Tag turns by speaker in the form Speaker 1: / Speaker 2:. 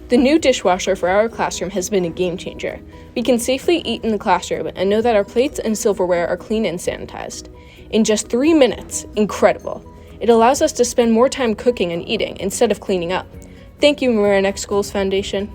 Speaker 1: The new dishwasher for our classroom has been a game changer. We can safely eat in the classroom and know that our plates and silverware are clean and sanitized. In just 3 minutes, incredible. It allows us to spend more time cooking and eating instead of cleaning up. Thank you, Marinex Schools Foundation.